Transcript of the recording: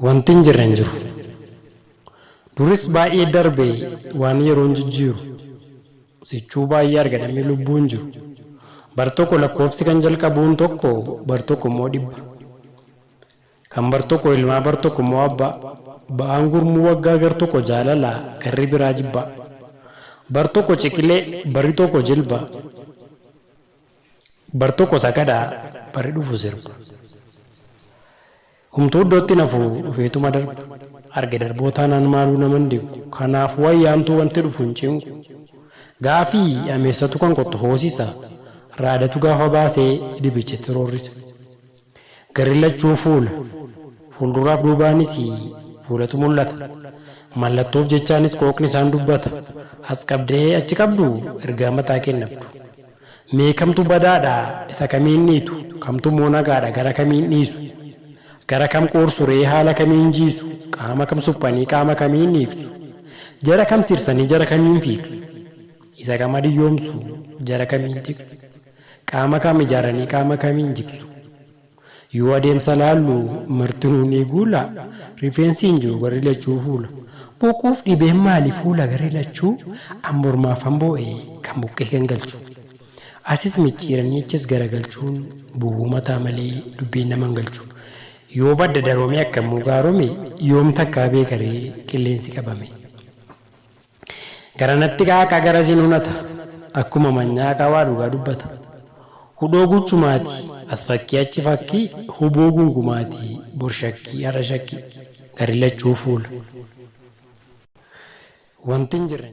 Wanti hin jirre hin jiru. Duris baay'ee darbe waan yeroon jijjiiru. Sichuu baay'ee argadhamee lubbuun jiru. Bar tokko lakkoofsi kan jalqabuun tokko bar tokko immoo dhibba. Kan bar tokko ilmaa bar tokko immoo abbaa. Ba'aan gurmuu waggaa gar tokko jaalala garri biraa jibba. Bar tokko ciqilee barri tokko jilba. Bar tokko sakadhaa barri dhufu sirba. Humtuu iddootti nafu dhufeetuma darba. Arge darbootaan aan maaluu naman digu. Kanaaf wayyaantuu wanti dhufu hin cinqu. Gaafii ameessatu kan qottu hoosisa. Raadatu gaafa baasee dibichetti roorrisa. Garri lachuu fuula. Fuulduraaf duubaanis fuulatu mul'ata. Mallattoof jechaanis qooqni isaan dubbata. As qabdee achi qabdu ergaa mataa kennabdu. Mee kamtu badaadhaa isa kamiin niitu. Kamtu moo nagaadha gara kamiin dhiisu. Gara kam qoorsuree haala kamiin jiisu. Qaama kam suphanii qaama kamiin niiksu. Jara kam tirsanii jara kamiin fiigsu. Isa kam adiyyoomsu jara kamiin tiksu. Qaama kam ijaaranii qaama kamiin jigsu. Yoo adeemsa laallu martinuu ni guula. Rifeensi hin jiru garri lachuu fuula. Boquuf dhibeen maali fuula garri lachuu. Mormaaf hamboo'ee kan buqqee kan galchu. Asis micciiranii achis garagalchuun bu'uu mataa malee dubbiin naman galchu. Yoo badda daroomee akkamuu gaarome yoom takkaa beekaree qilleensi qabame. Garanatti qaaqa gara siin hunata. Akkuma manyaa qawaa dhugaa dubbata. Hudhoo guchumaati as fakkii achi fakkii huboo gungumaati borshakkii har'a shakkii gari lachuu fuula. Wanti hin jirre.